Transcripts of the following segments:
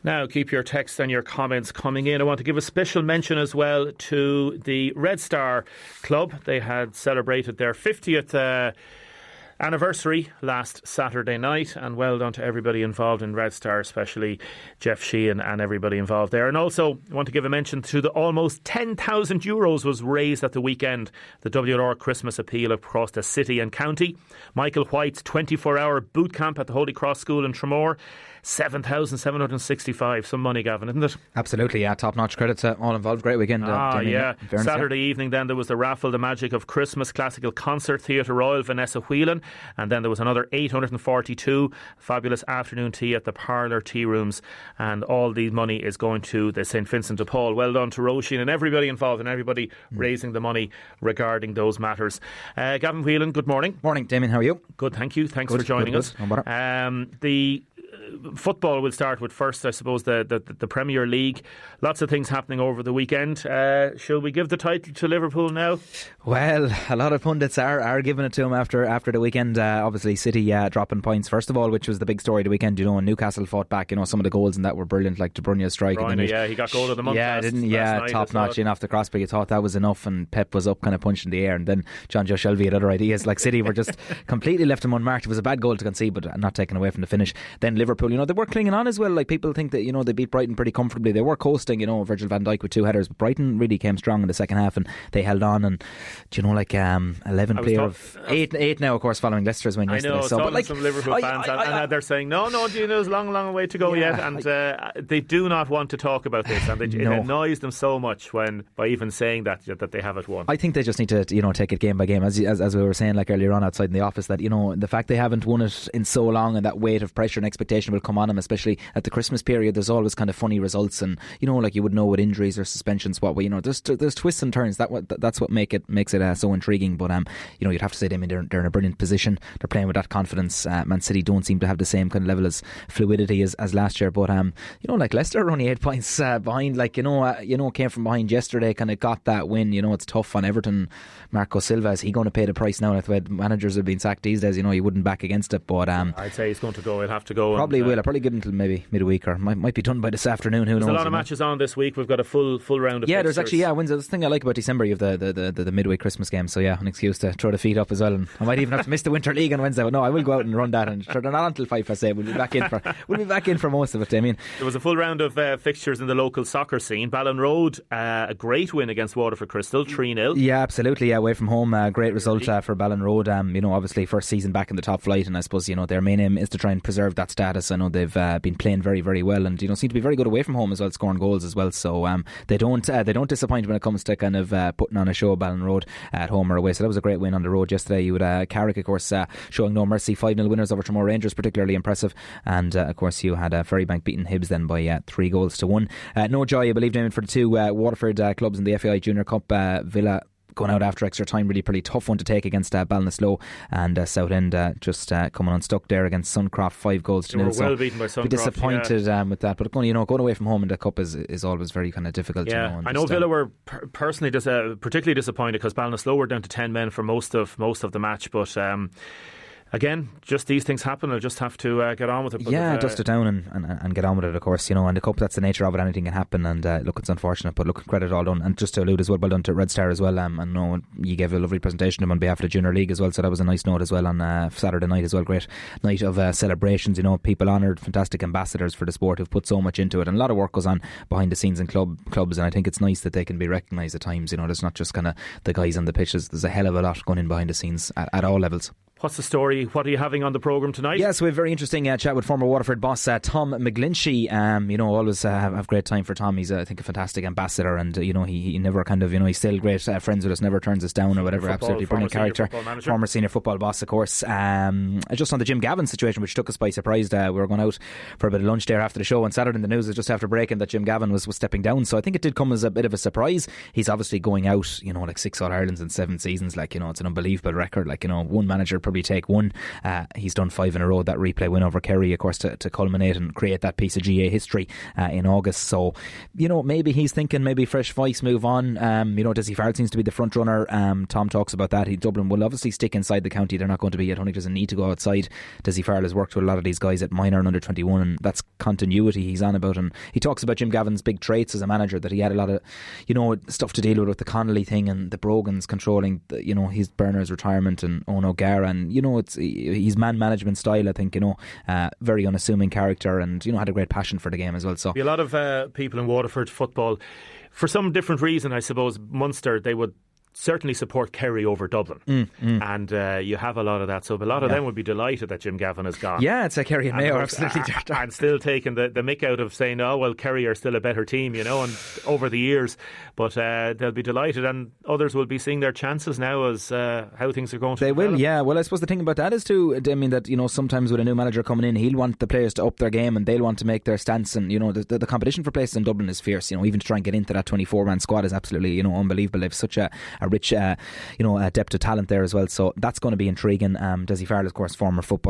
Now, keep your texts and your comments coming in. I want to give a special mention as well to the Red Star Club. They had celebrated their 50th anniversary last Saturday night, and well done to everybody involved in Red Star, especially Jeff Sheehan and everybody involved there. And also I want to give a mention to the almost €10,000 was raised at the weekend, the WLR Christmas appeal across the city and county. Michael White's 24-hour boot camp at the Holy Cross School in Tramore, 7,765. Some money, Gavin, isn't it? Absolutely, yeah. Top-notch credit to all involved. Great weekend. Yeah. Saturday evening then there was the raffle, The Magic of Christmas Classical Concert, Theatre Royal, Vanessa Whelan, and then there was another 842 fabulous afternoon tea at the Parlour Tea Rooms, and all the money is going to the St Vincent de Paul. Well done to Roisin and everybody involved and everybody raising the money regarding those matters. Gavin Whelan, good morning. Morning, Damien, how are you? Good, thank you. Thanks for joining us. No bother. The football we'll start with first, I suppose, the Premier League. Lots of things happening over the weekend. Shall we give the title to Liverpool now? Well, a lot of pundits are giving it to him after the weekend. Obviously City dropping points first of all, which was the big story of the weekend. And Newcastle fought back. Some of the goals in that were brilliant, like De Bruyne's strike. He got goal of the month. Top notch in off the crossbar. You thought that was enough, and Pep was up kind of punching the air, and then John Joe Shelby had other ideas. Like City were just completely left him unmarked. It was a bad goal to concede, but not taken away from the finish. Then Liverpool, they were clinging on as well. Like, people think that they beat Brighton pretty comfortably. They were coasting, Virgil van Dijk with 2 headers, but Brighton really came strong in the second half, and they held on. And 11 player of 8 now, of course, following Leicester's win yesterday. I know, so some Liverpool fans and they're saying no, there's a long way to go yet, and they do not want to talk about this, and it annoys them so much by even saying that they have it won. I think they just need to take it game by game, as we were saying like earlier on outside in the office, that the fact they haven't won it in so long, and that weight of pressure and expectation will come on them, especially at the Christmas period. There's always kind of funny results, and like you would know with injuries or suspensions there's twists and turns. That's what makes it so intriguing. But you'd have to say they're in a brilliant position. They're playing with that confidence. Man City don't seem to have the same kind of level as fluidity as last year, but like Leicester are only 8 points behind. Like came from behind yesterday, kind of got that win. It's tough on Everton. Marco Silva, is he going to pay the price now? Like the way managers have been sacked these days, you wouldn't back against it. But I'd say he's going to go. He'll have to go. Probably will. I'll probably give him until maybe midweek, or might be done by this afternoon. Who knows? There's a lot of matches on this week. We've got a full round of fixtures. There's actually wins. That's the thing I like about December. You have the midway Christmas game, so an excuse to throw the feet up as well. And I might even have to miss the Winter League on Wednesday. But no, I will go out and run that, and they're not until 5:8. We'll be back in for most of it, Damien. There was a full round of fixtures in the local soccer scene. Ballon Road, a great win against Waterford Crystal, 3-0. Yeah, absolutely. Away from home, great result for Ballon Road. Obviously first season back in the top flight, and I suppose their main aim is to try and preserve that status. I know they've been playing very, very well, and seem to be very good away from home as well, scoring goals as well. So they don't disappoint when it comes to kind of putting on a show, Ballon Road, at home or away. So that was a great win on the road yesterday. You had Carrick, of course, showing no mercy, 5-0 winners over Tramore Rangers, particularly impressive. And of course you had Ferrybank beating Hibs then by 3-1. No joy, I believe, Damien, for the two Waterford clubs in the FAI Junior Cup. Villa going out after extra time, really pretty tough one to take against Ballinasloe, and Southend just coming unstuck there against Suncroft, 5-0. They were well beaten by Suncroft. Be disappointed with that, but going away from home in the cup is always very kind of difficult. I know Villa were personally particularly disappointed because Ballinasloe were down to 10 men for most of the match, but again, just these things happen. I'll just have to get on with it. Dust it down and get on with it, of course. And the cup, that's the nature of it. Anything can happen, and look, it's unfortunate, but look, credit all done. And just to allude as well done to Red Star as well. I know you gave a lovely presentation to him on behalf of the Junior League as well, so that was a nice note as well on Saturday night as well. Great night of celebrations. People honoured, fantastic ambassadors for the sport who've put so much into it, and a lot of work goes on behind the scenes in clubs, and I think it's nice that they can be recognised at times. There's not just kind of the guys on the pitches. There's a hell of a lot going in behind the scenes at all levels. What's the story? What are you having on the programme tonight? Yes, we have a very interesting chat with former Waterford boss Tom McGlinchey. Always have great time for Tom. He's I think a fantastic ambassador, and he never kind of he's still great friends with us, never turns us down or whatever. Absolutely brilliant character. Former senior football boss, of course. Just on the Jim Gavin situation, which took us by surprise. We were going out for a bit of lunch there after the show, and Saturday in the news was just after breaking that Jim Gavin was stepping down. So I think it did come as a bit of a surprise. He's obviously going out, like 6 All-Irelands in 7 seasons. It's an unbelievable record. One manager probably take one. He's done 5 in a row, that replay win over Kerry, of course, to culminate and create that piece of GA history in August. So, maybe he's thinking maybe fresh voice, move on. Deise Farrell seems to be the front runner. Tom talks about that. Dublin will obviously stick inside the county. They're not going to be, I don't think there's a need to go outside. Deise Farrell has worked with a lot of these guys at minor and under 21, and that's continuity he's on about. And he talks about Jim Gavin's big traits as a manager, that he had a lot of stuff to deal with the Connolly thing and the Brogans controlling his Berners retirement and Owen O'Gara, and it's his man management style, I think, very unassuming character, and had a great passion for the game as well. So a lot of people in Waterford football, for some different reason, I suppose, Munster, they would certainly support Kerry over Dublin, and you have a lot of that, so a lot of them would be delighted that Jim Gavin has gone. Yeah, it's like Kerry and Mayo, absolutely. And still taking the mick out of saying, oh well, Kerry are still a better team, and over the years, but they'll be delighted, and others will be seeing their chances now as how things are going to develop. Will, yeah. Well, I suppose the thing about that is too, Damien, that sometimes with a new manager coming in, he'll want the players to up their game and they'll want to make their stance, and the competition for places in Dublin is fierce. Even to try and get into that 24-man squad is absolutely unbelievable. They've such a rich a depth of talent there as well, so that's going to be intriguing. Deise Farrell, of course,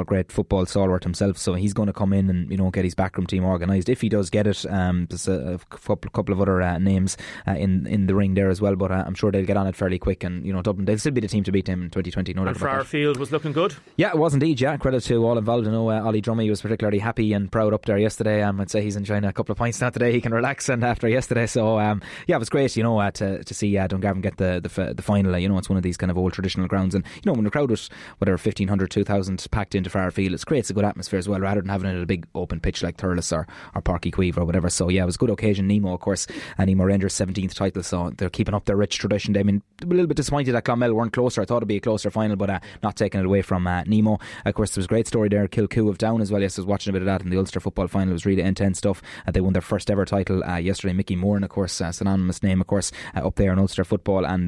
great football stalwart himself, so he's going to come in and get his backroom team organised if he does get it. There's a couple of other names in the ring there as well, but I'm sure they'll get on it fairly quick, and Dublin, they'll still be the team to beat them in 2020. No doubt about that. And Farrfield was looking good. Yeah, it was indeed. Yeah, credit to all involved. I know Ollie Drummy was particularly happy and proud up there yesterday. I'd say he's enjoying a couple of points now today. He can relax, and after yesterday, so it was great to see Dungarvan get the final. It's one of these kind of old traditional grounds, and when the crowd was 1,500, 2,000 packed into Farrfield, it creates a good atmosphere as well, rather than having it at a big open pitch like Thurles or Páirc Uí Chaoimh or whatever. So it was a good occasion. Nemo, of course, and Nemo Rangers' 17th title, so they're keeping up their rich tradition. I mean, a little bit disappointed that Clonmel weren't closer. I thought it'd be a closer final, but not taking it away from Nemo. Of course, there was a great story there, Kilcoo of Down as well. Yes, I was watching a bit of that in the Ulster football final. It was really intense stuff. They won their first ever title yesterday. Mickey Moore, of course, synonymous name, of course, up there in Ulster football, and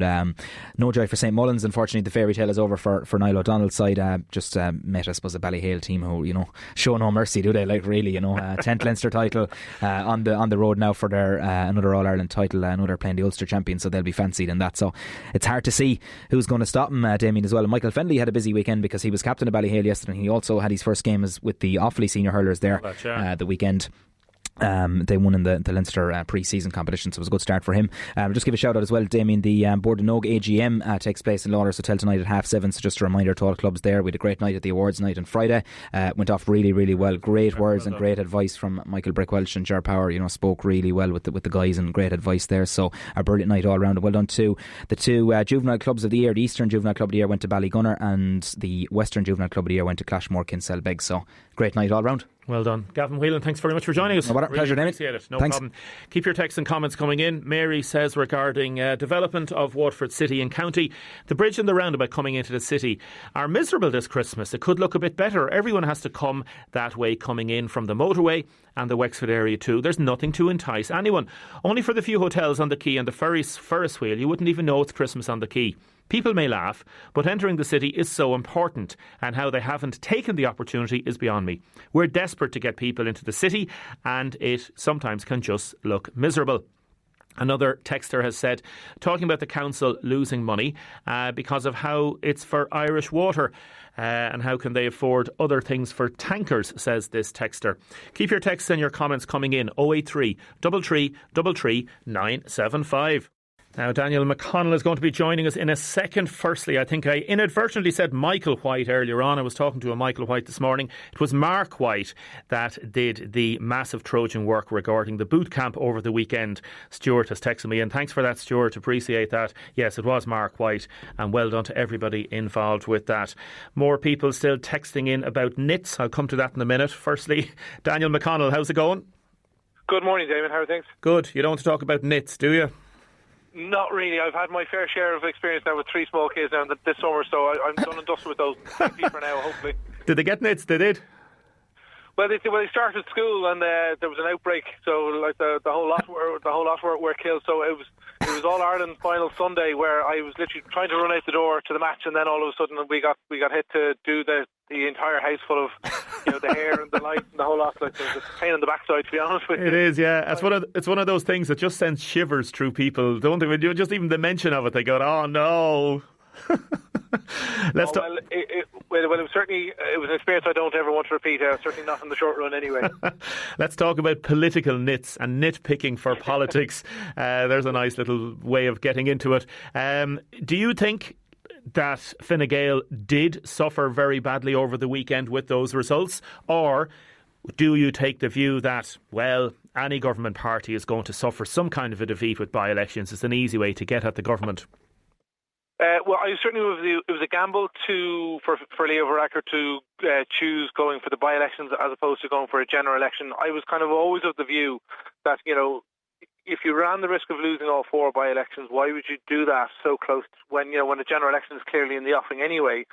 no joy for St Mullins. Unfortunately, the fairy tale is over for Niall O'Donnell's side. Just met, I suppose, a Ballyhale team who show no mercy, do they? Like, really, 10th Leinster title on the road now for their another All Ireland title. Another playing the Ulster champions, so they'll be fancied in that. So it's hard to see who's going to stop him, Damien, as well. And Michael Fennelly had a busy weekend because he was captain of Ballyhale yesterday, and he also had his first game with the Offaly senior hurlers there the weekend. They won in the Leinster pre-season competition, so it was a good start for him. Just give a shout out as well, Damien, the Bordenogue AGM takes place in Lawlor's Hotel tonight at 7:30, so just a reminder to all clubs there. We had a great night at the awards night on Friday. Went off really, really well. Great words and great advice from Michael Brickwelch and Ger Power. Spoke really well with the guys, and great advice there. So a brilliant night all round, and well done to the two juvenile clubs of the year. The Eastern Juvenile Club of the Year went to Ballygunner, and the Western Juvenile Club of the Year went to Clashmore Kinsellbeg. So great night all round. Well done. Gavin Whelan, thanks very much for joining us. No, pleasure, Damien. Appreciate it. No Thanks. problem. Keep your texts and comments coming in. Mary says regarding development of Waterford City and County, the bridge and the roundabout coming into the city are miserable this Christmas. It could look a bit better. Everyone has to come that way coming in from the motorway and the Wexford area too. There's nothing to entice anyone. Only for the few hotels on the quay and the Ferris wheel, you wouldn't even know it's Christmas on the quay. People may laugh, but entering the city is so important, and how they haven't taken the opportunity is beyond me. We're desperate to get people into the city, and it sometimes can just look miserable. Another texter has said, talking about the council losing money because of how it's for Irish water. And how can they afford other things for tankers, says this texter. Keep your texts and your comments coming in. 083 3333 975. Now, Daniel McConnell is going to be joining us in a second. Firstly, I think I inadvertently said Michael White earlier on. I was talking to a Michael White this morning. It was Mark White that did the massive Trojan work regarding the boot camp over the weekend. Stuart has texted me, and thanks for that, Stuart. Appreciate that. Yes, it was Mark White, and well done to everybody involved with that. More people still texting in about knits. I'll come to that in a minute. Firstly, Daniel McConnell, how's it going? Good morning, Damien. How are things? Good. You don't want to talk about knits, do you? Not really. I've had my fair share of experience now with 3 small kids now this summer, so I'm done and dusted with those. Happy for now, hopefully. Did they get knits? They did? Well, they started school and there was an outbreak, so like the whole lot were killed. So it was All Ireland final Sunday where I was literally trying to run out the door to the match, and then all of a sudden we got hit to do the entire house full of the hair and the lights and the whole lot. Like, it was a pain in the backside, to be honest with you. It is, yeah. It's one of those things that just sends shivers through people, don't they? When you just even the mention of it, they go, "Oh no." Let's well, it was certainly it was an experience I don't ever want to repeat. Certainly not in the short run, anyway. Let's talk about political nits and nitpicking for politics. There's a nice little way of getting into it. Do you think that Fine Gael did suffer very badly over the weekend with those results, or do you take the view that, well, any government party is going to suffer some kind of a defeat with by-elections? It's an easy way to get at the government. Well, I certainly it was a gamble for Leo Varadkar to choose going for the by-elections as opposed to going for a general election. I was kind of always of the view that, if you ran the risk of losing all 4 by-elections, why would you do that so close when a general election is clearly in the offing anyway?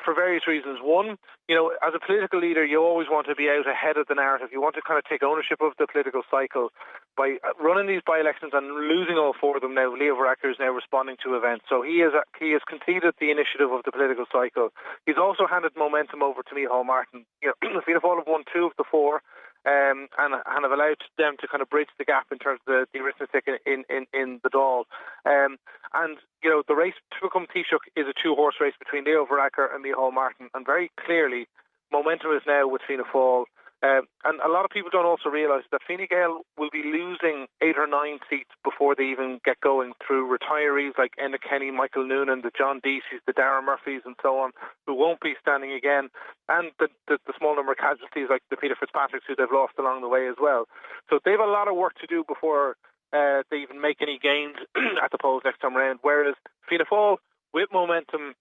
For various reasons. One, as a political leader, you always want to be out ahead of the narrative. You want to kind of take ownership of the political cycle. By running these by-elections and losing all 4 of them now, Leo Varadkar is now responding to events. So he has conceded the initiative of the political cycle. He's also handed momentum over to Micheál Martin. Fianna Fáil have won 2 of the 4. And have allowed them to kind of bridge the gap in terms of the arithmetic in the Dáil. And the race to become Taoiseach is a 2-horse race between Leo Varadkar and Micheál Martin, and very clearly momentum is now with Fianna Fáil. And a lot of people don't also realise that Fine Gael will be losing 8 or 9 seats before they even get going, through retirees like Enda Kenny, Michael Noonan, the John Deises, the Darragh Murphys and so on, who won't be standing again, and the small number of casualties like the Peter Fitzpatricks who they've lost along the way as well. So they have a lot of work to do before they even make any gains at the polls next time around, whereas Fianna Fáil, with momentum,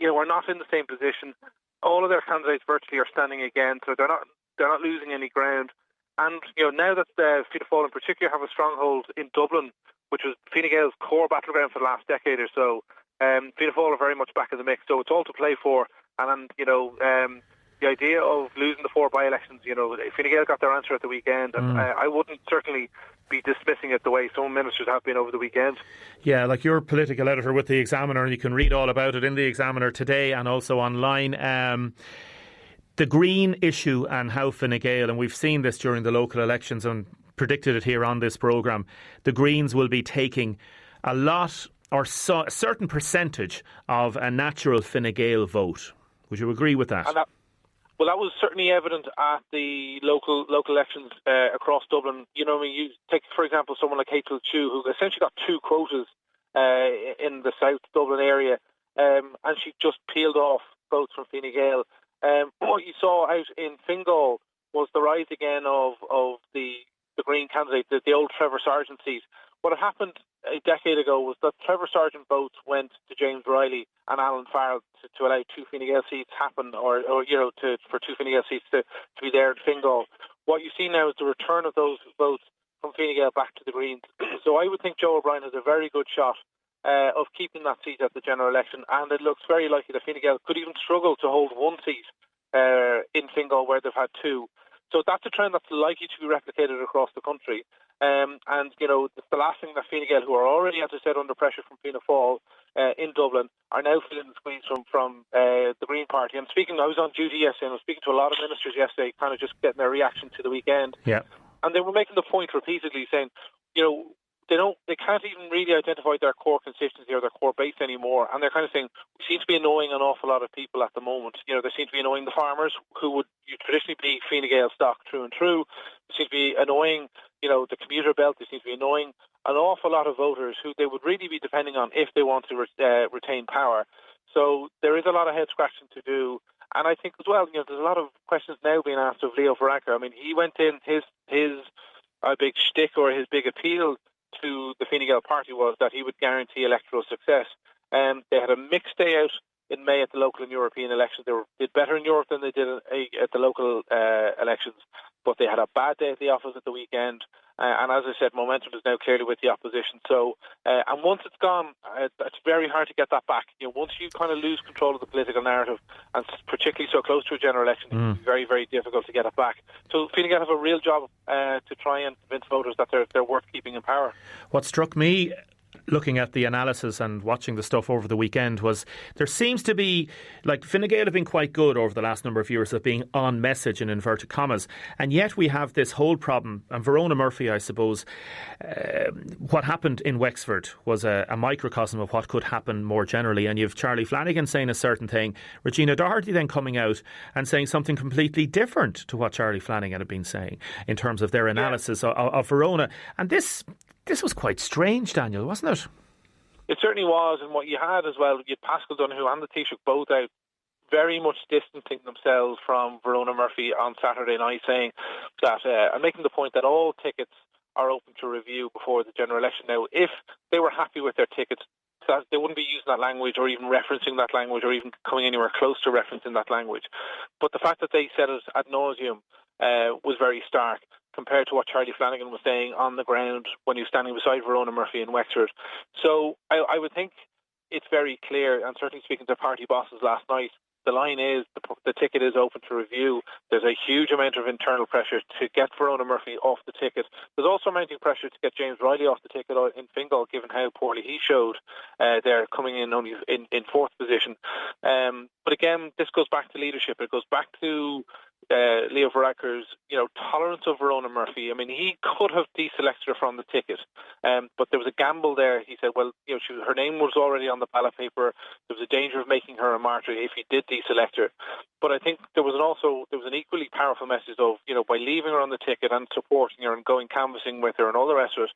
are not in the same position. All of their candidates virtually are standing again, so they're not losing any ground. And now that Fianna Fáil in particular have a stronghold in Dublin, which was Fine Gael's core battleground for the last decade or so, Fianna Fáil are very much back in the mix. So it's all to play for. And the idea of losing the 4 by-elections, Fine Gael got their answer at the weekend, and I wouldn't certainly be dismissing it the way some ministers have been over the weekend. Yeah, like you're political editor with the Examiner, and you can read all about it in the Examiner today and also online. The Green issue and how Fine Gael, and we've seen this during the local elections and predicted it here on this programme, the Greens will be taking a lot or a certain percentage of a natural Fine Gael vote. Would you agree with that? Well, that was certainly evident at the local elections across Dublin. You take, for example, someone like Hazel Chu, who essentially got 2 quotas in the South Dublin area, and she just peeled off votes from Fine Gael. What you saw out in Fingal was the rise again of the Green candidate, the old Trevor Sargent seat. What had happened a decade ago was that Trevor Sargent votes went to James Riley and Alan Farrell to allow 2 Fine Gael seats happen, or for 2 Fine Gael seats to be there in Fingal. What you see now is the return of those votes from Fine Gael back to the Greens. So I would think Joe O'Brien has a very good shot of keeping that seat at the general election, and it looks very likely that Fine Gael could even struggle to hold 1 seat in Fingal where they've had 2. So that's a trend that's likely to be replicated across the country. And the last thing that Fine Gael, who are already, as I said, under pressure from Fianna Fáil in Dublin, are now feeling the squeeze from the Green Party. And I was on duty yesterday, and I was speaking to a lot of ministers yesterday, kind of just getting their reaction to the weekend. Yeah. And they were making the point repeatedly, saying, they can't even really identify their core constituency or their core base anymore, and they're kind of saying we seem to be annoying an awful lot of people at the moment. They seem to be annoying the farmers, who would traditionally be Fine Gael stock through and through. They seem to be annoying, the commuter belt. They seem to be annoying an awful lot of voters who they would really be depending on if they want to retain power. So there is a lot of head scratching to do, and I think as well, there's a lot of questions now being asked of Leo Varadkar. I mean, he went in his big shtick or his big appeal to the Fine Gael party was that he would guarantee electoral success. They had a mixed day out in May at the local and European elections. They did better in Europe than they did at the local elections, but they had a bad day at the office at the weekend. And as I said, momentum is now clearly with the opposition. So, and once it's gone, it's very hard to get that back. Once you kind of lose control of the political narrative, and particularly so close to a general election, it's very, very difficult to get it back. So, Fine Gael have a real job to try and convince voters that they're worth keeping in power. What struck me looking at the analysis and watching the stuff over the weekend was there seems to be, like, Fine Gael have been quite good over the last number of years of being on message in inverted commas, and yet we have this whole problem. And Verona Murphy, I suppose, what happened in Wexford was a microcosm of what could happen more generally. And you've Charlie Flanagan saying a certain thing, Regina Doherty then coming out and saying something completely different to what Charlie Flanagan had been saying in terms of their analysis of Verona. And this was quite strange, Daniel, wasn't it? It certainly was, and what you had as well, you had Pascal Donoghue and the Taoiseach both out very much distancing themselves from Verona Murphy on Saturday night, saying that, and making the point that all tickets are open to review before the general election. Now, if they were happy with their tickets, that they wouldn't be using that language or even referencing that language or even coming anywhere close to referencing that language. But the fact that they said it ad nauseum was very stark compared to what Charlie Flanagan was saying on the ground when he was standing beside Verona Murphy in Wexford. So I would think it's very clear, and certainly speaking to party bosses last night, the line is the ticket is open to review. There's a huge amount of internal pressure to get Verona Murphy off the ticket. There's also mounting pressure to get James Riley off the ticket in Fingal, given how poorly he showed there, coming in only in fourth position. But again, this goes back to leadership. It goes back to Leo Varadkar's, tolerance of Verona Murphy. I mean, he could have deselected her from the ticket, but there was a gamble there. He said, well, her name was already on the ballot paper. There was a danger of making her a martyr if he did deselect her. But I think there was an equally powerful message of, by leaving her on the ticket and supporting her and going canvassing with her and all the rest of it,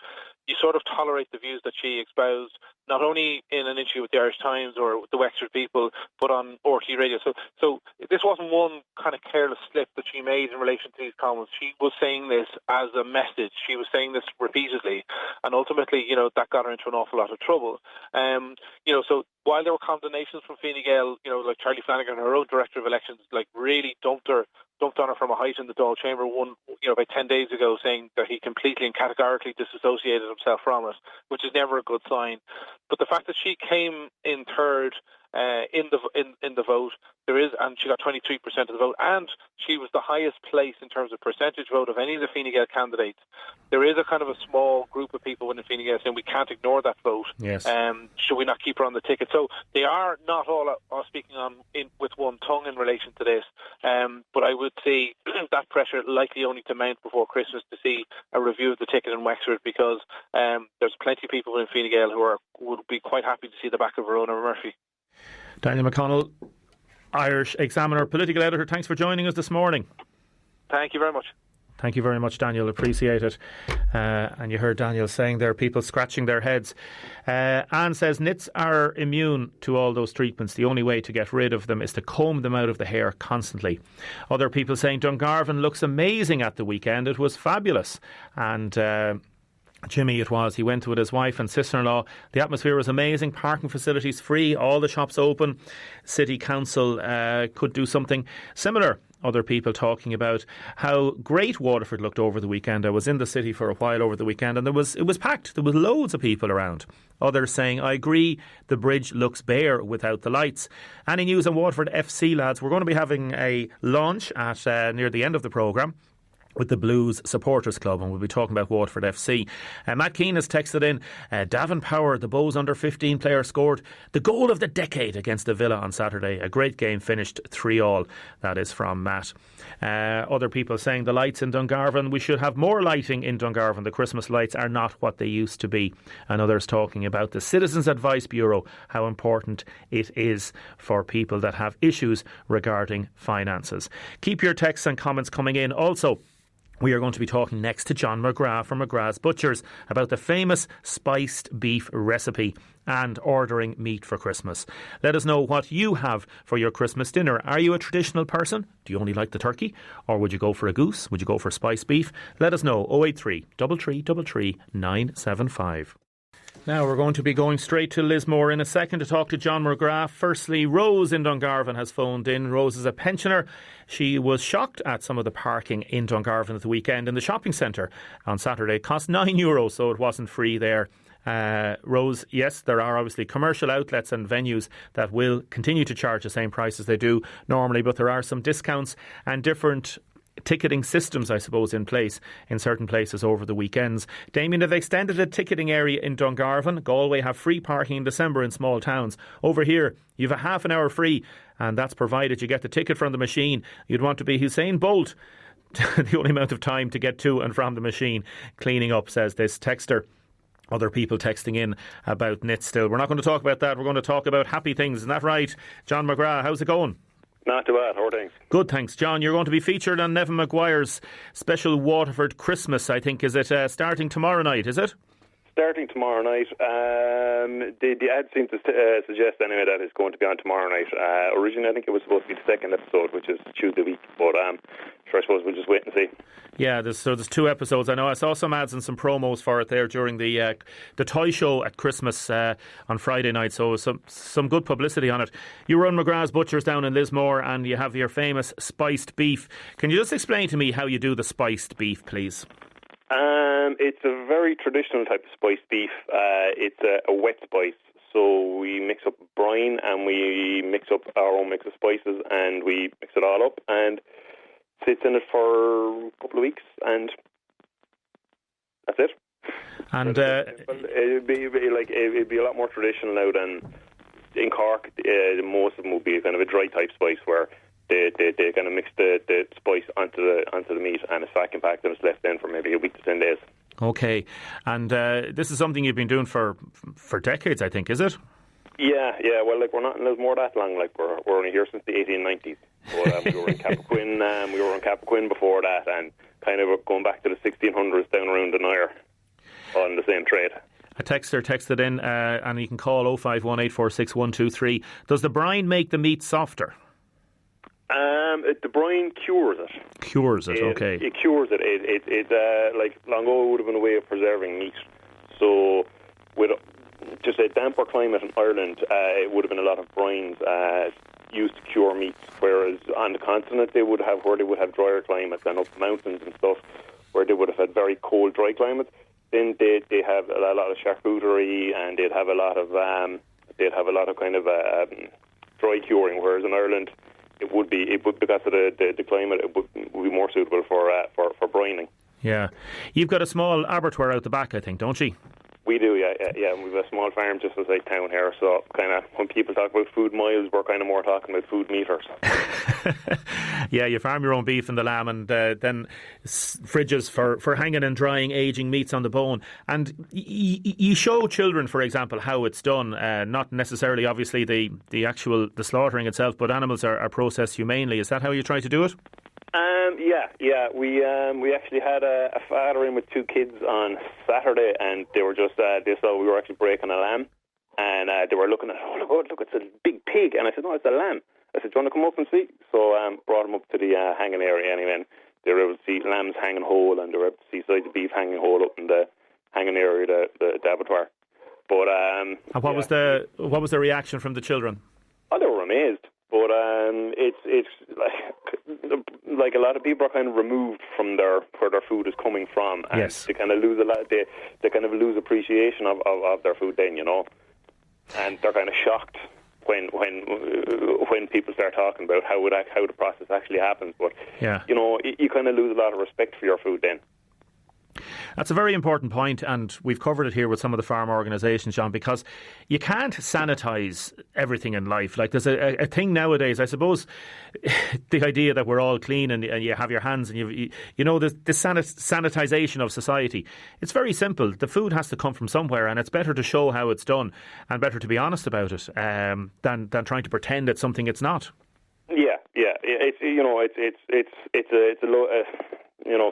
you sort of tolerate the views that she espoused, not only in an interview with the Irish Times or the Wexford People, but on RTÉ Radio. So this wasn't one kind of careless slip that she made in relation to these comments. She was saying this as a message. She was saying this repeatedly, and ultimately, that got her into an awful lot of trouble. So while there were condemnations from Fine Gael, like Charlie Flanagan, her own director of elections, like really dumped on her from a height in the Dáil Chamber about 10 days ago, saying that he completely and categorically disassociated himself from it, which is never a good sign. But the fact that she came in third in the vote, and she got 23% of the vote, and she was the highest place in terms of percentage vote of any of the Fine Gael candidates. There is a kind of a small group of people within Fine Gael saying we can't ignore that vote. Yes. Should we not keep her on the ticket? So they are not all speaking with one tongue in relation to this. But I would see that pressure likely only to mount before Christmas to see a review of the ticket in Wexford, because there's plenty of people in Fine Gael who would be quite happy to see the back of Verona Murphy. Daniel McConnell, Irish Examiner political editor, thanks for joining us this morning. Thank you very much. Thank you very much, Daniel. Appreciate it. And you heard Daniel saying there, people scratching their heads. Anne says, nits are immune to all those treatments. The only way to get rid of them is to comb them out of the hair constantly. Other people saying Dungarvan looks amazing at the weekend. It was fabulous. And Jimmy, it was. He went with his wife and sister-in-law. The atmosphere was amazing. Parking facilities free. All the shops open. City Council could do something similar. Other people talking about how great Waterford looked over the weekend. I was in the city for a while over the weekend, and it was packed. There was loads of people around. Others saying, I agree, the bridge looks bare without the lights. Any news on Waterford FC, lads? We're going to be having a launch at near the end of the programme with the Blues Supporters Club, and we'll be talking about Waterford FC. Matt Keane has texted in, Davin Power, the Bows under 15 player, scored the goal of the decade against the Villa on Saturday. A great game, finished 3-3. That is from Matt. Other people saying the lights in Dungarvan, we should have more lighting in Dungarvan. The Christmas lights are not what they used to be. And others talking about the Citizens Advice Bureau, how important it is for people that have issues regarding finances. Keep your texts and comments coming in. Also, we are going to be talking next to John McGrath from McGrath's Butchers about the famous spiced beef recipe and ordering meat for Christmas. Let us know what you have for your Christmas dinner. Are you a traditional person? Do you only like the turkey? Or would you go for a goose? Would you go for spiced beef? Let us know. 083 333 975. Now we're going to be going straight to Lismore in a second to talk to John McGrath. Firstly, Rose in Dungarvan has phoned in. Rose is a pensioner. She was shocked at some of the parking in Dungarvan at the weekend in the shopping centre on Saturday. It cost €9, so it wasn't free there. Rose, yes, there are obviously commercial outlets and venues that will continue to charge the same price as they do normally, but there are some discounts and different ticketing systems, I suppose, in place in certain places over the weekends. Damien, they've extended a ticketing area in Dungarvan. Galway have free parking in December in small towns. Over here, you've a half an hour free, and that's provided you get the ticket from the machine. You'd want to be Usain Bolt. The only amount of time to get to and from the machine cleaning up, says this texter. Other people texting in about NIT still. We're not going to talk about that. We're going to talk about happy things. Isn't that right? John McGrath, how's it going? Not too bad. How are things? Good, thanks. John, you're going to be featured on Nevin Maguire's special Waterford Christmas, I think. Is it starting tomorrow night, is it? Starting tomorrow night. The ad seemed to suggest anyway that it's going to be on tomorrow night. Originally, I think it was supposed to be the second episode, which is Tuesday week. But sure, I suppose we'll just wait and see. Yeah, there's 2 episodes. I know I saw some ads and some promos for it there during the toy show at Christmas on Friday night. So some good publicity on it. You run McGrath's Butchers down in Lismore, and you have your famous spiced beef. Can you just explain to me how you do the spiced beef, please? It's a very traditional type of spiced beef. It's a wet spice. So we mix up brine and we mix up our own mix of spices and we mix it all up and sits in it for a couple of weeks and that's it. And it'd be a lot more traditional now than in Cork. Most of them would be kind of a dry type spice where they kind of mix the spice onto the meat and it's vacuum packed and it's left in for maybe a week to 10 days. Okay, and this is something you've been doing for decades, I think, is it? Yeah. Well, we're not in Lismore that long. We're only here since the 1890s. But, we were in Cappoquin. We were in Cappoquin before that, and kind of going back to the 1600s down around the Nire on the same trade. A texter texted in, and you can call 051846123. Does the brine make the meat softer? The brine cures it. Okay. It cures it. It like long ago it would have been a way of preserving meat. So with just a damper climate in Ireland, it would have been a lot of brines used to cure meats. Whereas on the continent they would have drier climates, and up mountains and stuff where they would have had very cold, dry climates. Then they have a lot of charcuterie, and they'd have a lot of kind of dry curing. Whereas in Ireland, it would because of the climate, it would be more suitable for brining. Yeah, you've got a small abattoir out the back, I think, don't you? We do, yeah. We've a small farm just outside town here, so kind of when people talk about food miles, we're kind of more talking about food meters. Yeah, you farm your own beef and the lamb, and then fridges for hanging and drying aging meats on the bone. And you show children, for example, how it's done. Not necessarily, obviously, the slaughtering itself, but animals are processed humanely. Is that how you try to do it? Yeah. We actually had a father in with 2 kids on Saturday, and they were just they saw we were actually breaking a lamb, and they were looking at look, it's a big pig, and I said, no, it's a lamb. I said, do you want to come up and see? So brought them up to the hanging area anyway, and they were able to see lambs hanging whole, and they were able to see sides of beef hanging whole up in the hanging area, the abattoir. But and what was the reaction from the children? Oh, they were amazed. But it's like a lot of people are kind of removed from where their food is coming from, and yes, they kind of lose they kind of lose appreciation of their food then, and they're kind of shocked when people start talking about how the process actually happens. But yeah, you kind of lose a lot of respect for your food then. That's a very important point, and we've covered it here with some of the farm organisations, John, because you can't sanitise everything in life. Like, there's a thing nowadays, I suppose, the idea that we're all clean and you have your hands and the sanitisation of society. It's very simple. The food has to come from somewhere, and it's better to show how it's done and better to be honest about it than trying to pretend it's something it's not. Yeah.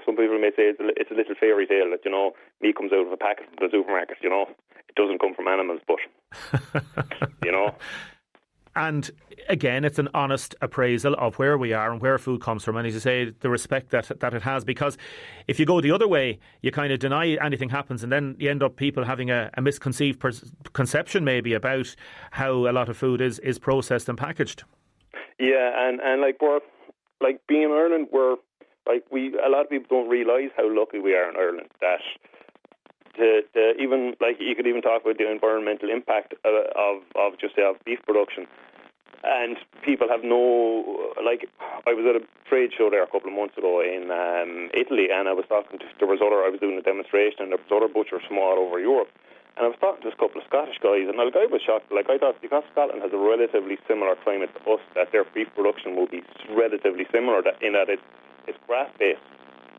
Some people may say it's a little fairy tale that, meat comes out of a packet from the supermarket, It doesn't come from animals, but, And again, it's an honest appraisal of where we are and where food comes from. And as you say, the respect that it has. Because if you go the other way, you kind of deny anything happens, and then you end up people having a misconceived conception maybe about how a lot of food is processed and packaged. Yeah, and we're, being in Ireland, a lot of people don't realise how lucky we are in Ireland that even you could even talk about the environmental impact of beef production. And people have no, like, I was at a trade show there a couple of months ago in Italy, and I was talking to, I was doing a demonstration, and there was other butchers from all over Europe, and I was talking to a couple of Scottish guys, and the guy was shocked. Like, I thought because Scotland has a relatively similar climate to us, that their beef production will be relatively similar, in that it's grass-based.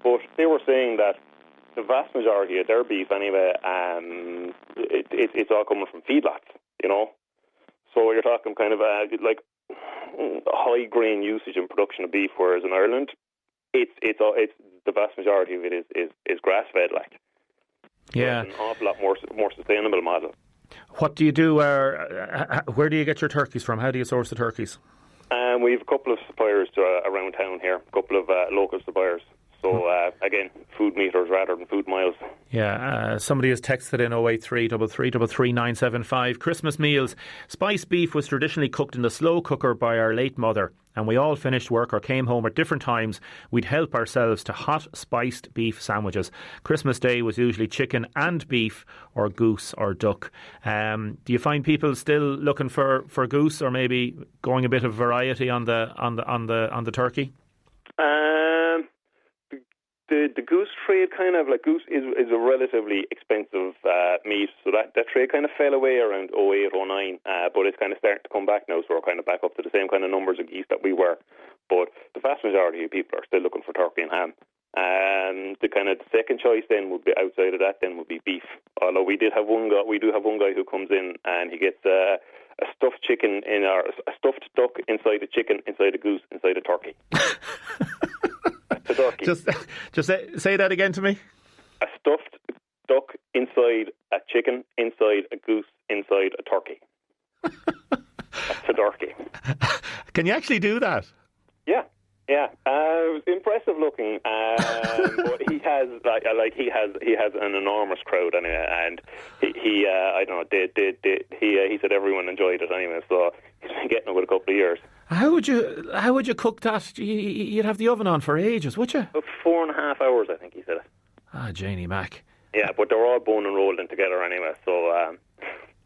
But they were saying that the vast majority of their beef, anyway, it's all coming from feedlots, you know. So you're talking kind of like high grain usage and production of beef, whereas in Ireland, it's the vast majority of it is grass fed, like. Yeah, so it's an awful lot more sustainable model. What do you do? Where do you get your turkeys from? How do you source the turkeys? We have a couple of suppliers around town here, a couple of local suppliers. So, again, food meters rather than food miles. Yeah, somebody has texted in 083 33 975. Christmas meals. Spiced beef was traditionally cooked in the slow cooker by our late mother, and we all finished work or came home at different times. We'd help ourselves to hot spiced beef sandwiches. Christmas Day was usually chicken and beef, or goose or duck. Do you find people still looking for goose, or maybe going a bit of variety on the turkey? The goose trade kind of, like, goose is a relatively expensive meat, so that trade kind of fell away around 08, 09, but it's kind of starting to come back now, so we're kind of back up to the same kind of numbers of geese that we were. But the vast majority of people are still looking for turkey and ham. The kind of second choice then would be, outside of that, then would be beef. Although we do have one guy who comes in and he gets a stuffed chicken a stuffed duck inside a chicken, inside a goose, inside a turkey. Turkey. Just say that again to me. A stuffed duck inside a chicken, inside a goose, inside a turkey. That's a turkey. Can you actually do that? Yeah. It was impressive looking, but he has an enormous crowd anyway, and he I don't know, he said everyone enjoyed it anyway, so he's been getting it with a couple of years. How would you cook that? You'd have the oven on for ages, would you? About 4.5 hours, I think he said. Janie Mac. Yeah, but they were all bone and rolled in together anyway, so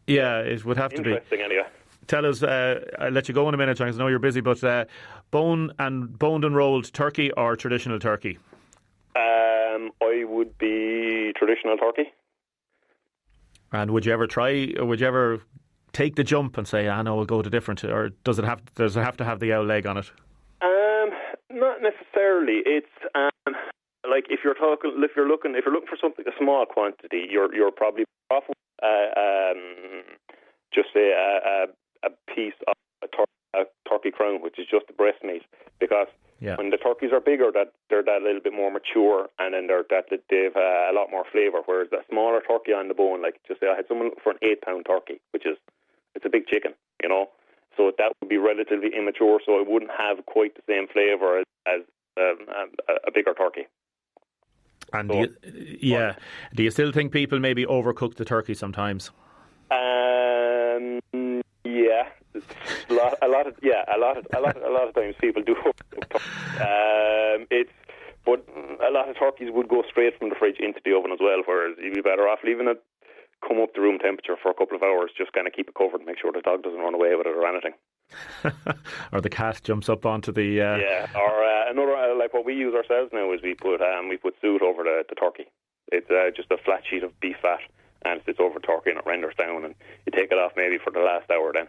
yeah, it would have to be interesting anyway. Tell us, I'll let you go in a minute, because I know you're busy, but boned and rolled turkey or traditional turkey? I would be traditional turkey. And would you ever take the jump and say, no, we'll go to different, or does it have to have the owl leg on it? Not necessarily. It's like if you're looking for something, a small quantity, you're probably off just say a piece of a turkey crown, which is just the breast meat, because when the turkeys are bigger, they're that little bit more mature, and then they've a lot more flavour. Whereas that smaller turkey on the bone, like, just say I had someone looking for an 8-pound turkey, it's a big chicken, you know. So that would be relatively immature, so it wouldn't have quite the same flavour as a bigger turkey. And so, do you still think people maybe overcook the turkey sometimes? Yeah, a lot of times people do overcook turkey. But a lot of turkeys would go straight from the fridge into the oven as well, whereas you'd be better off leaving it come up to room temperature for a couple of hours, just kind of keep it covered and make sure the dog doesn't run away with it or anything. Or the cat jumps up onto the... Yeah, or another, like what we use ourselves now is we put suet over the turkey. It's just a flat sheet of beef fat, and it sits over turkey and it renders down, and you take it off maybe for the last hour then.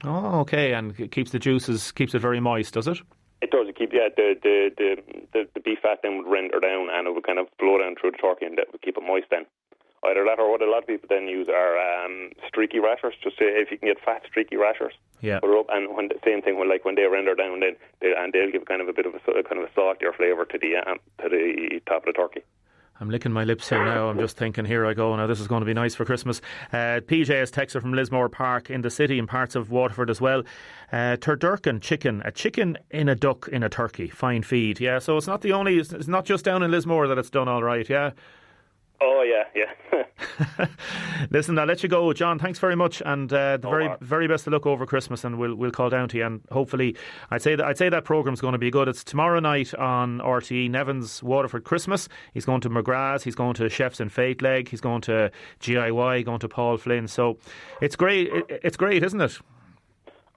Oh, okay, and it keeps it very moist, does it? It does. It keep the beef fat then would render down, and it would kind of flow down through the turkey, and that would keep it moist then. Either that, or what a lot of people then use are streaky rashers. Just say if you can get fat streaky rashers, put it up, and when the same thing when they render down, then they'll give kind of a bit of a saltier flavour to the top of the turkey. I'm licking my lips here now. I'm just thinking, here I go. Now this is going to be nice for Christmas. PJ has texted from Lismore Park in the city and parts of Waterford as well. Turdurcan chicken, a chicken in a duck in a turkey, fine feed. Yeah, so it's not just down in Lismore that it's done all right. Yeah. Oh yeah. Listen, I'll let you go, John. Thanks very much, and very best of luck over Christmas, and we'll call down to you, and hopefully, I'd say that programme's going to be good. It's tomorrow night on RTE. Nevin's Waterford Christmas. He's going to McGrath's. He's going to Chefs in Fate Leg. He's going to GIY. Going to Paul Flynn. So it's great. It's great, isn't it?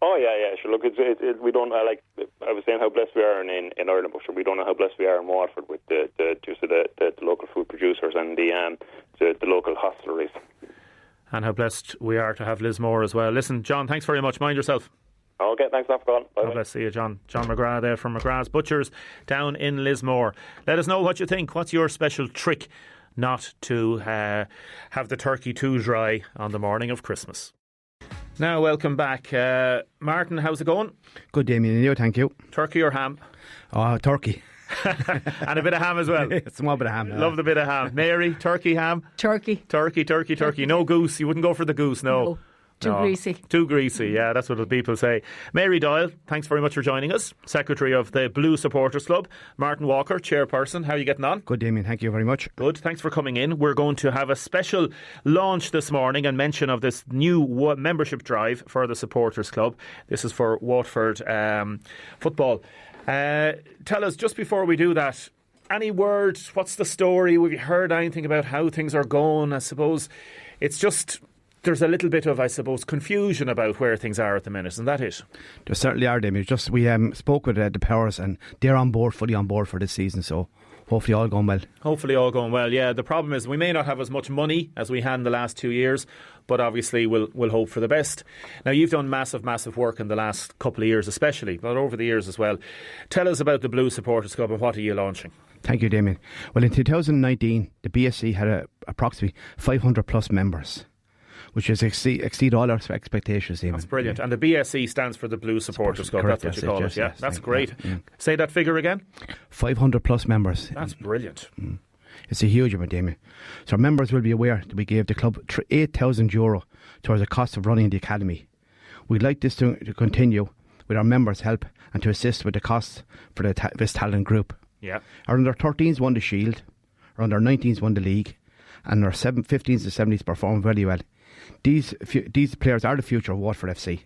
Oh yeah. Sure. Look, we don't like. I was saying how blessed we are in Ireland, but sure, we don't know how blessed we are in Waterford with the local food producers and the local hosteleries. And how blessed we are to have Lismore as well. Listen, John, thanks very much. Mind yourself. Okay, thanks for calling. Bye. God bless you, John. John McGrath there from McGrath's Butchers down in Lismore. Let us know what you think. What's your special trick not to have the turkey too dry on the morning of Christmas? Now, welcome back. Martin, how's it going? Good, Damien, and you, thank you. Turkey or ham? Oh, turkey. And a bit of ham as well. A small bit of ham. Love the bit of ham. Mary, turkey, ham? Turkey. No goose. You wouldn't go for the goose, no. Too greasy. Too greasy, yeah, that's what the people say. Mary Doyle, thanks very much for joining us. Secretary of the Blue Supporters Club. Martin Walker, chairperson. How are you getting on? Good, Damien, thank you very much. Good, thanks for coming in. We're going to have a special launch this morning and mention of this new membership drive for the Supporters Club. This is for Watford football. Tell us, just before we do that, any word? What's the story? Have you heard anything about how things are going? I suppose it's just... There's a little bit of, I suppose, confusion about where things are at the minute. Isn't that it? There certainly are, Damien. Just we spoke with the powers and they're fully on board for this season, so hopefully all going well. Hopefully all going well, yeah. The problem is we may not have as much money as we had in the last 2 years, but obviously we'll hope for the best. Now, you've done massive work in the last couple of years especially, but over the years as well. Tell us about the Blue Supporters Club and what are you launching? Thank you, Damien. Well, in 2019, the BSC had approximately 500 plus members, which is exceed all our expectations. Even. That's brilliant. And the BSC stands for the Blue Supporters Club. Correct, that's what you call it. Yeah, yes, that's great. Yeah. Say that figure again. 500 plus members. That's brilliant. It's a huge amount, Damien. So our members will be aware that we gave the club €8,000 towards the cost of running the academy. We'd like this to continue with our members' help and to assist with the costs for this talent group. Yeah. Our under 13s won the Shield, our under 19s won the league, and our 15s and 70s performed very well. These players are the future of Watford FC.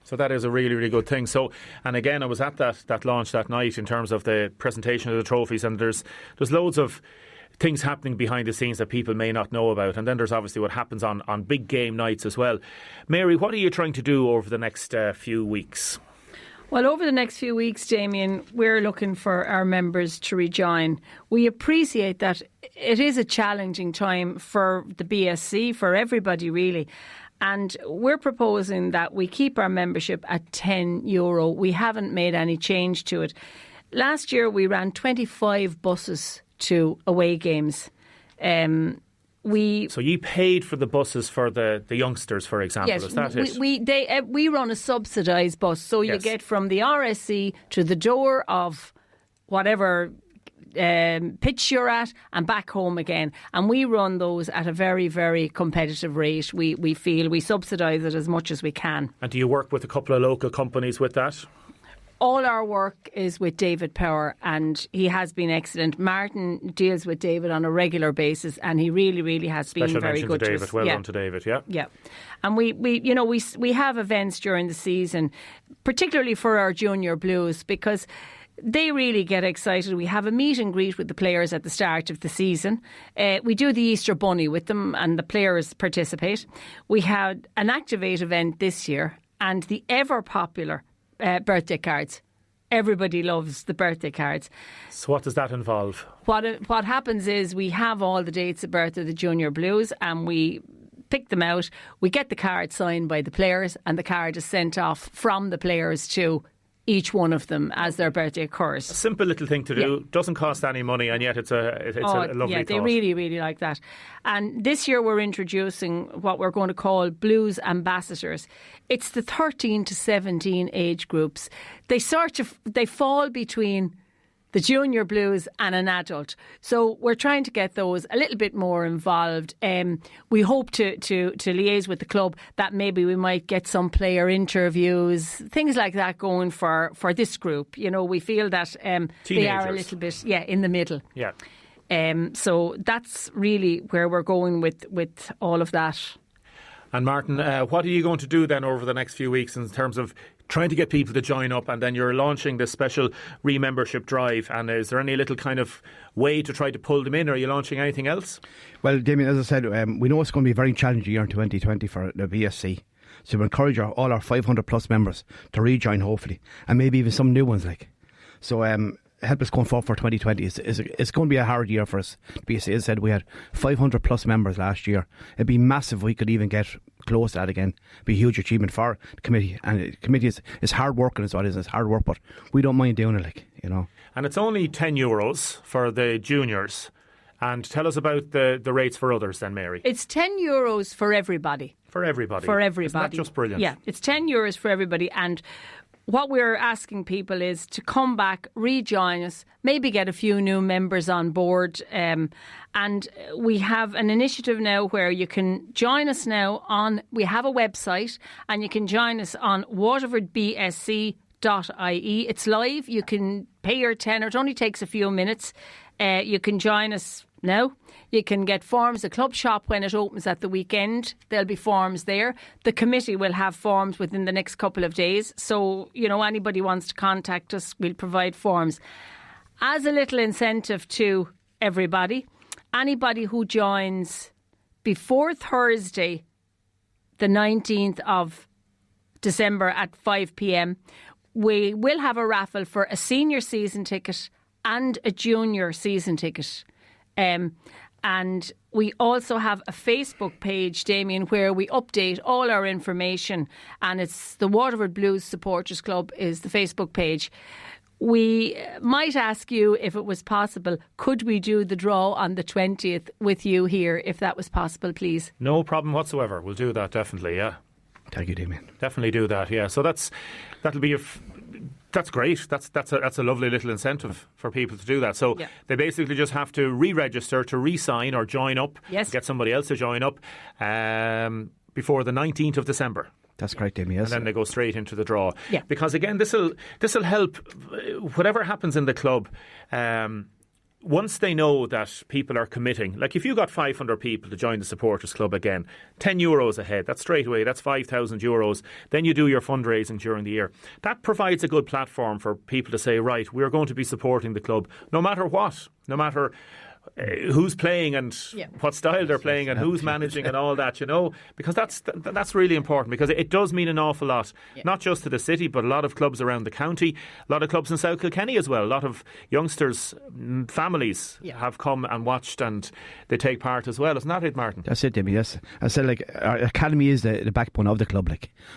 So that is a really good thing. So, and again, I was at that launch that night in terms of the presentation of the trophies, and there's loads of things happening behind the scenes that people may not know about, and then there's obviously what happens on big game nights as well. Mary, what are you trying to do over the next few weeks? Well, over the next few weeks, Damien, we're looking for our members to rejoin. We appreciate that it is a challenging time for the BSC, for everybody really. And we're proposing that we keep our membership at €10. We haven't made any change to it. Last year, we ran 25 buses to away games. So you paid for the buses for the youngsters, for example, yes, is that it? We run a subsidised bus, so you get from the RSC to the door of whatever pitch you're at and back home again. And we run those at a very, very competitive rate. We feel we subsidise it as much as we can. And do you work with a couple of local companies with that? All our work is with David Power, and he has been excellent. Martin deals with David on a regular basis, and he really has been very good to us. David. Well done to David, yeah. Yeah. And we have events during the season, particularly for our junior blues, because they really get excited. We have a meet and greet with the players at the start of the season. We do the Easter Bunny with them, and the players participate. We had an Activate event this year, and the ever popular birthday cards. Everybody loves the birthday cards. So what does that involve? What happens is we have all the dates of birth of the junior blues, and we pick them out. We get the card signed by the players, and the card is sent off from the players to each one of them as their birthday occurs. A simple little thing to do, doesn't cost any money, and yet it's a lovely yeah, thought. They really like that. And this year we're introducing what we're going to call Blues Ambassadors. It's the 13 to 17 age groups. They fall between the junior blues and an adult. So we're trying to get those a little bit more involved. We hope to liaise with the club that maybe we might get some player interviews, things like that going for this group. You know, we feel that they are a little bit in the middle. Yeah. So that's really where we're going with all of that. And Martin, what are you going to do then over the next few weeks in terms of trying to get people to join up, and then you're launching this special re-membership drive, and is there any little kind of way to try to pull them in? Are you launching anything else? Well, Damien, as I said, we know it's going to be a very challenging year in 2020 for the BSC, So we encourage all our 500 plus members to rejoin, hopefully, and maybe even some new ones. So help us going forward for 2020. It's going to be a hard year for us. BSC, as I said, we had 500 plus members last year. It'd be massive if we could even get close to that again. It'd be a huge achievement for the committee. And the committee is hard working as well. It's hard work, but we don't mind doing it, And it's only €10 for the juniors. And tell us about the rates for others then, Mary. It's €10 for everybody. For everybody. For everybody. Isn't that just brilliant? Yeah, it's €10 for everybody. And what we're asking people is to come back, rejoin us, maybe get a few new members on board. And we have an initiative now where you can join us now we have a website, and you can join us on waterfordbsc.ie. It's live. You can pay your tenner. It only takes a few minutes. You can join us now. You can get forms. The club shop, when it opens at the weekend, there'll be forms there. The committee will have forms within the next couple of days. So, anybody wants to contact us, we'll provide forms. As a little incentive to everybody, anybody who joins before Thursday, the 19th of December at 5 p.m, we will have a raffle for a senior season ticket and a junior season ticket. And we also have a Facebook page, Damien, where we update all our information, and it's the Waterford Blues Supporters Club is the Facebook page. We might ask you if it was possible, could we do the draw on the 20th with you here, if that was possible, please? No problem whatsoever. We'll do that, definitely, yeah. Thank you, Damien. Definitely do that, yeah. So that's great. That's a lovely little incentive for people to do that. So They basically just have to re-register, to re-sign or join up, get somebody else to join up before the 19th of December. That's correct, Damien. Yes. And then they go straight into the draw. Yeah. Because again, this will help whatever happens in the club. Once they know that people are committing, like if you got 500 people to join the supporters club again, €10 a head, that's straight away, that's €5,000. Then you do your fundraising during the year. That provides a good platform for people to say, right, we're going to be supporting the club no matter what, no matter who's playing and what style they're playing and who's managing and all that, because that's really important, because it does mean an awful lot, not just to the city, but a lot of clubs around the county, a lot of clubs in South Kilkenny as well. A lot of youngsters, families have come and watched, and they take part as well. Isn't that it, Martin? That's it, Jimmy, yes. I said, our academy is the backbone of the club,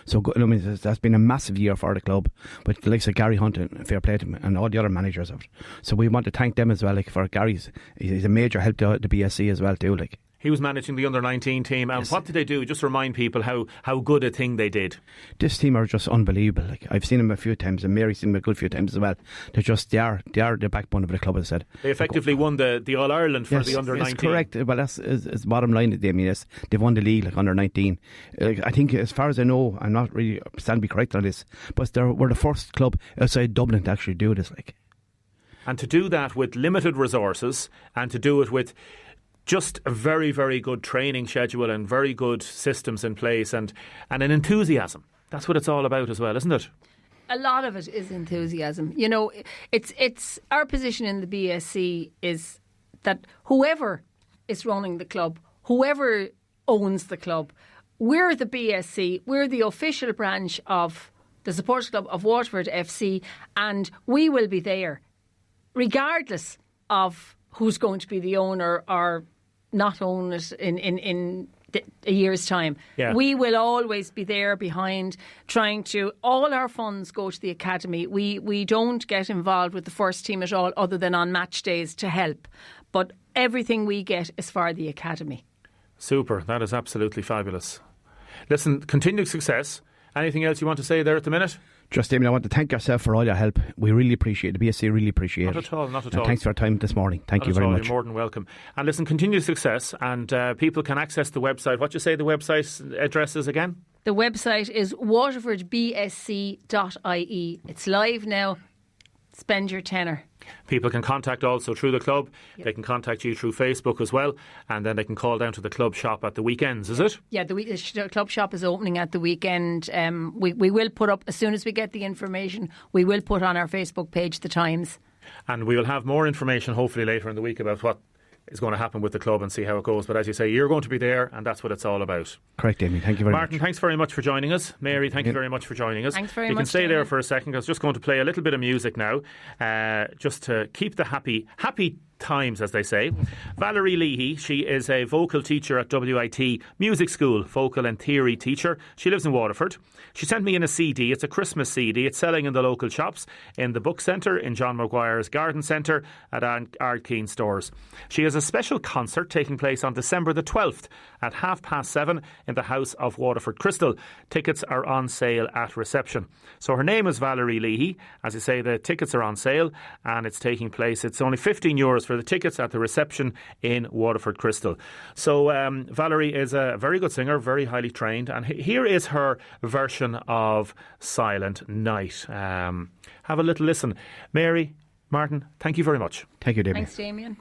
So, that's been a massive year for the club, with the likes of Gary Hunt and fair play to him, and all the other managers of it. So we want to thank them as well, for Gary's. He's a major help to the BSC as well too. He was managing the under-19 team, and what did they do? Just remind people how good a thing they did. This team are just unbelievable. I've seen them a few times, and Mary's seen them a good few times as well. They are the backbone of the club, as I said. They effectively won the All-Ireland for the under-19. Yes, correct. Well, that's the bottom line. They've won the league under-19. I think, as far as I know, I'm not really stand to be correct on this, but we're the first club outside Dublin to actually do this. And to do that with limited resources, and to do it with just a very, very good training schedule and very good systems in place, and an enthusiasm. That's what it's all about as well, isn't it? A lot of it is enthusiasm. It's our position in the BSC is that whoever is running the club, whoever owns the club, we're the BSC, we're the official branch of the Supporters Club of Waterford FC, and we will be there regardless of who's going to be the owner or not own it in a year's time. Yeah. We will always be there behind, trying to, all our funds go to the academy. We don't get involved with the first team at all, other than on match days to help. But everything we get is for the academy. Super. That is absolutely fabulous. Listen, continued success. Anything else you want to say there at the minute? Just, Damien, I want to thank yourself for all your help. We really appreciate it. The BSC really appreciate it. Not at all. And thanks for your time this morning. Thank you very much. You're more than welcome. And listen, continued success, and people can access the website. What do you say the website address is again? The website is waterfordbsc.ie. It's live now. Spend your tenner. People can contact also through the club. Yep. They can contact you through Facebook as well, and then they can call down to the club shop at the weekends, is it? Yeah, the club shop is opening at the weekend. We will put up, as soon as we get the information, we will put on our Facebook page the times. And we will have more information hopefully later in the week about what is going to happen with the club and see how it goes. But as you say, you're going to be there, and that's what it's all about. Correct, Damien. Thank you very much. Martin, thanks very much for joining us. Mary, thank you very much for joining us. Thanks very much. You can stay Damien. there for a second. I was just going to play a little bit of music now, just to keep the happy times, as they say. Valerie Leahy, she is a vocal teacher at WIT Music School, vocal and theory teacher. She lives in Waterford. She sent me in a CD. It's a Christmas CD. It's selling in the local shops, in the book centre, in John Maguire's Garden Centre, at Ardkeen stores. She has a special concert taking place on December the 12th at 7:30 in the House of Waterford Crystal. Tickets are on sale at reception. So her name is Valerie Leahy. As I say, the tickets are on sale and it's taking place. It's only €15 for the tickets at the reception in Waterford Crystal. So Valerie is a very good singer, very highly trained, and here is her version of Silent Night. Have a little listen. Mary, Martin, thank you very much. Thank you, Damien. Thanks, Damien.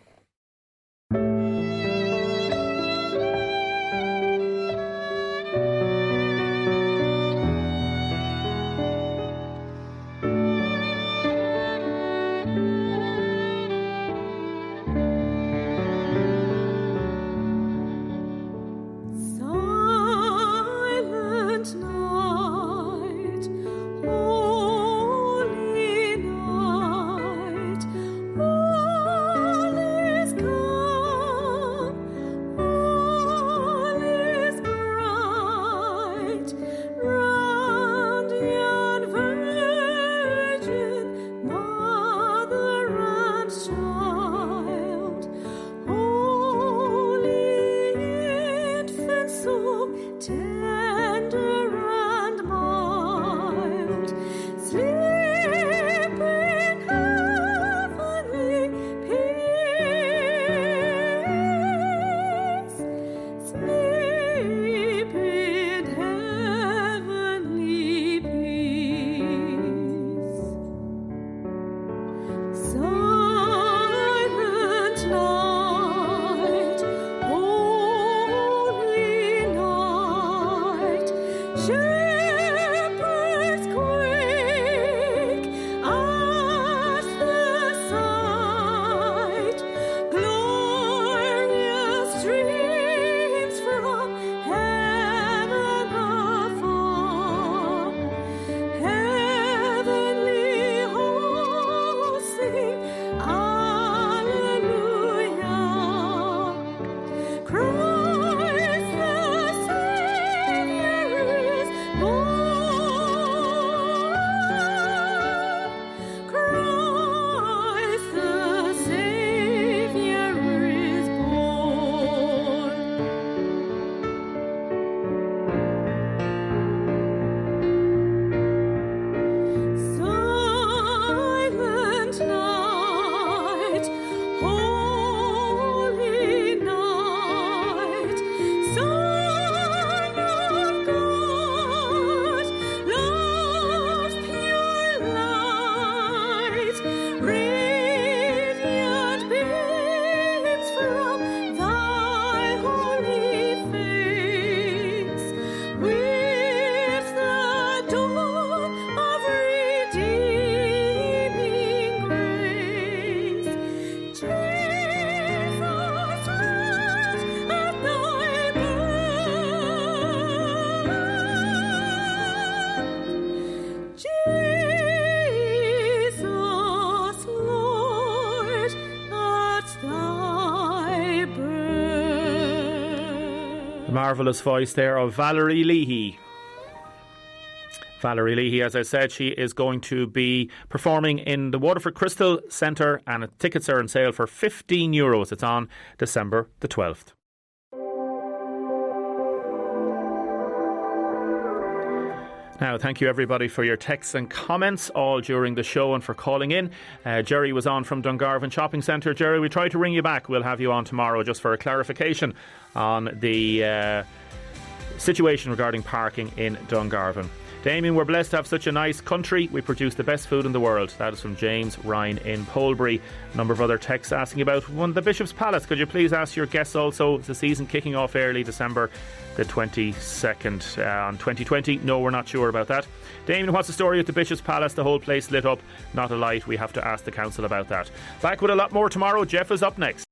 The marvellous voice there of Valerie Leahy. Valerie Leahy, as I said, she is going to be performing in the Waterford Crystal Centre, and tickets are on sale for €15. It's on December the 12th. Now, thank you everybody for your texts and comments all during the show and for calling in. Jerry was on from Dungarvan Shopping Centre. Jerry, we tried to ring you back. We'll have you on tomorrow just for a clarification on the situation regarding parking in Dungarvan. Damien, we're blessed to have such a nice country. We produce the best food in the world. That is from James Ryan in Poulbury. A number of other texts asking about the Bishop's Palace. Could you please ask your guests also? The season kicking off early, December the 22nd on 2020. No, we're not sure about that. Damien, what's the story at the Bishop's Palace? The whole place lit up, not a light. We have to ask the council about that. Back with a lot more tomorrow. Jeff is up next.